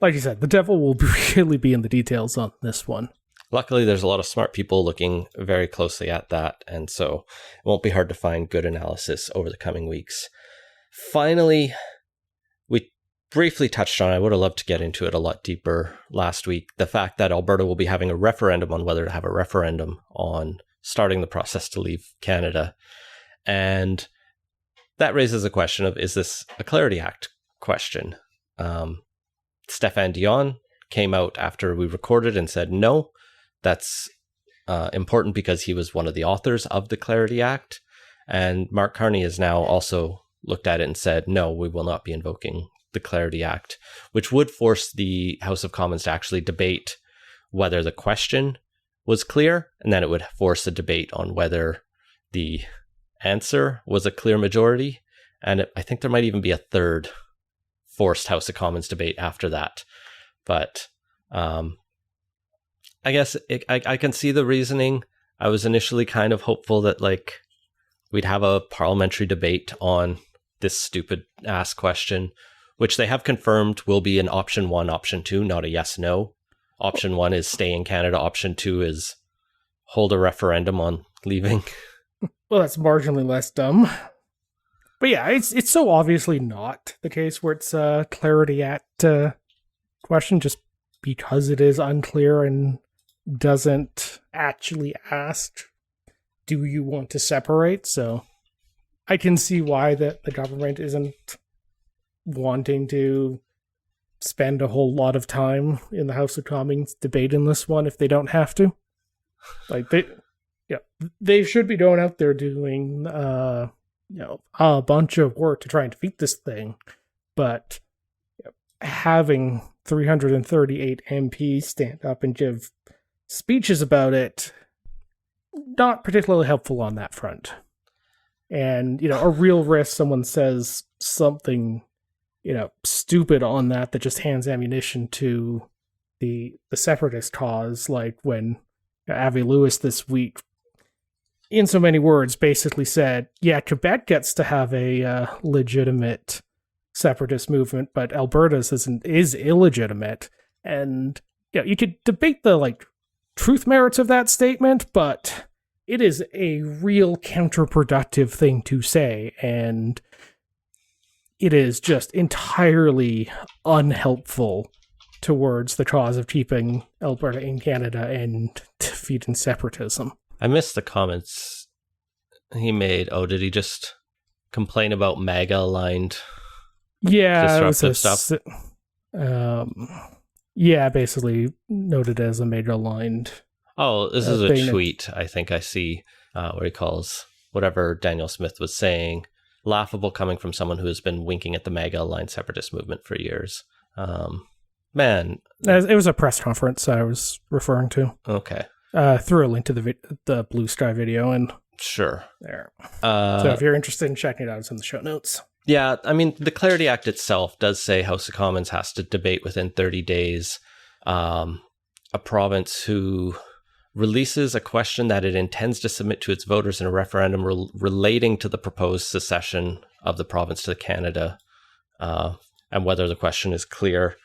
like you said, the devil will really be in the details on this one. Luckily, there's a lot of smart people looking very closely at that, and so it won't be hard to find good analysis over the coming weeks. Finally, we briefly touched on, I would have loved to get into it a lot deeper last week, the fact that Alberta will be having a referendum on whether to have a referendum on starting the process to leave Canada. And that raises a question of, is this a Clarity Act question? Stéphane Dion came out after we recorded and said no. That's important because he was one of the authors of the Clarity Act. And Mark Carney has now also looked at it and said, no, we will not be invoking the Clarity Act, which would force the House of Commons to actually debate whether the question was clear, and then it would force a debate on whether the answer was a clear majority. And I think there might even be a third forced House of Commons debate after that. But I guess I can see the reasoning. I was initially kind of hopeful that we'd have a parliamentary debate on this stupid ass question, which they have confirmed will be an option 1, option 2, not a yes/no. Option 1 is stay in Canada. Option 2 is hold a referendum on leaving. Well, that's marginally less dumb. But yeah, it's so obviously not the case where it's a Clarity Act question, just because it is unclear and doesn't actually ask, do you want to separate? So I can see why the government isn't wanting to spend a whole lot of time in the House of Commons debating this one if they don't have to. They should be going out there doing a bunch of work to try and defeat this thing, but having 338 MPs stand up and give speeches about it, not particularly helpful on that front. And, a real risk someone says something, stupid on that just hands ammunition to the separatist cause, like when Avi Lewis this week, in so many words, basically said, yeah, Quebec gets to have a legitimate separatist movement, but Alberta's is illegitimate. And you could debate the truth merits of that statement, but it is a real counterproductive thing to say, and it is just entirely unhelpful towards the cause of keeping Alberta in Canada and defeating separatism. I missed the comments he made. Oh, did he just complain about MAGA-aligned disruptive stuff? Yeah, basically noted as a MAGA-aligned. Oh, this is a tweet I think I see where he calls whatever Daniel Smith was saying laughable coming from someone who has been winking at the MAGA-aligned separatist movement for years. Man. It was a press conference I was referring to. Okay. Threw a link to the Blue Sky video and sure. There. So if you're interested in checking it out, it's in the show notes. Yeah, I mean, the Clarity Act itself does say House of Commons has to debate within 30 days. A province who releases a question that it intends to submit to its voters in a referendum relating to the proposed secession of the province to Canada, and whether the question is clear.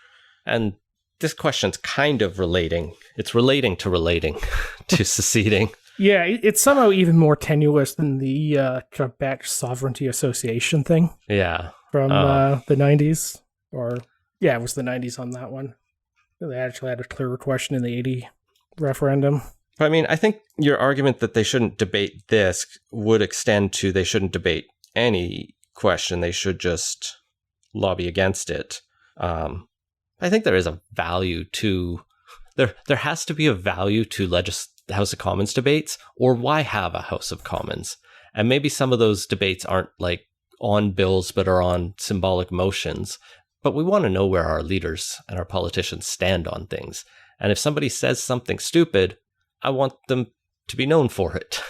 And this question's kind of relating. It's relating to seceding. Yeah, it's somehow even more tenuous than the Quebec Sovereignty Association thing. Yeah. From the 90s. It was the 90s on that one. They actually had a clearer question in the 80 referendum. But I mean, I think your argument that they shouldn't debate this would extend to they shouldn't debate any question. They should just lobby against it. I think there is a value to... There has to be a value to House of Commons debates, or why have a House of Commons? And maybe some of those debates aren't like on bills, but are on symbolic motions. But we want to know where our leaders and our politicians stand on things. And if somebody says something stupid, I want them to be known for it,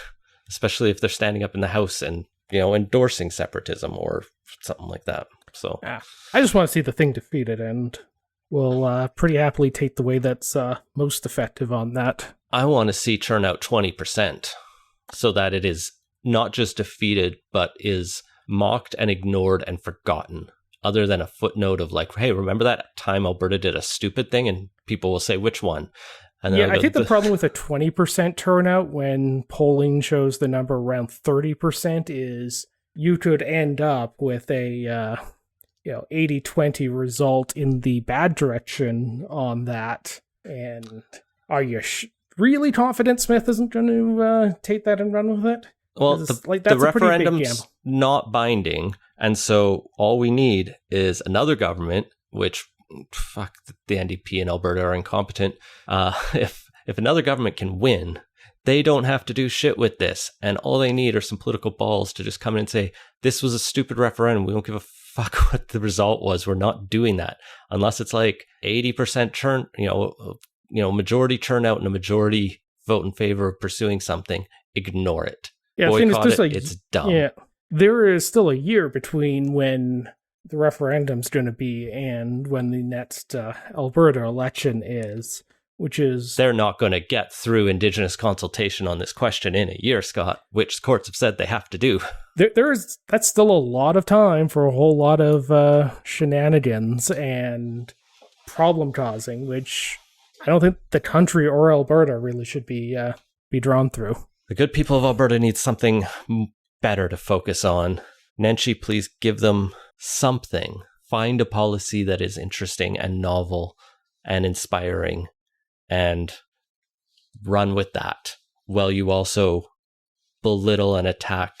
especially if they're standing up in the House and, endorsing separatism or something like that. So I just want to see the thing defeated, and we'll pretty happily take the way that's most effective on that. I want to see turnout 20% so that it is not just defeated, but is mocked and ignored and forgotten, other than a footnote of like, hey, remember that time Alberta did a stupid thing? And people will say, which one? And I think the problem with a 20% turnout when polling shows the number around 30% is you could end up with a 80-20 result in the bad direction on that. And are you really confident Smith isn't going to take that and run with it? Well, the referendum's not binding, and so all we need is another government, which, fuck, the NDP in Alberta are incompetent. If another government can win, they don't have to do shit with this, and all they need are some political balls to just come in and say, this was a stupid referendum, we don't give a fuck what the result was, we're not doing that. Unless it's like 80% majority turnout and a majority vote in favor of pursuing something, ignore it. Yeah, boycott it, it's dumb. Yeah, there is still a year between when the referendum's going to be and when the next Alberta election is, which is... They're not going to get through Indigenous consultation on this question in a year, Scott, which courts have said they have to do. That's still a lot of time for a whole lot of shenanigans and problem causing, which I don't think the country or Alberta really should be drawn through. The good people of Alberta need something better to focus on. Nenshi, please give them something. Find a policy that is interesting and novel and inspiring and run with that, while you also belittle and attack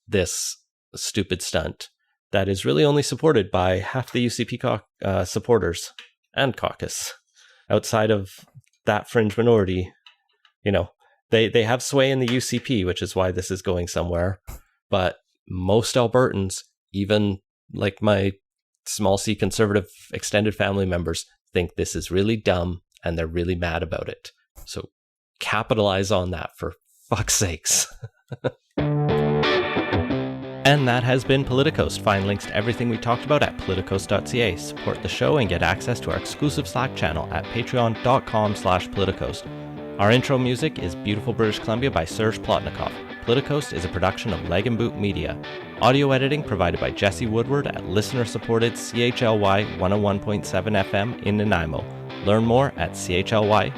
this stupid stunt that is really only supported by half the UCP supporters and caucus. Outside of that fringe minority, they have sway in the UCP, which is why this is going somewhere. But most Albertans, even like my small C conservative extended family members, think this is really dumb and they're really mad about it. So capitalize on that, for fuck's sakes. And that has been Politicoast. Find links to everything we talked about at politicos.ca. Support the show and get access to our exclusive Slack channel at patreon.com/Politicoast. Our intro music is Beautiful British Columbia by Serge Plotnikov. Politicoast is a production of Leg and Boot Media. Audio editing provided by Jesse Woodward at listener-supported CHLY 101.7 FM in Nanaimo. Learn more at chly.ca.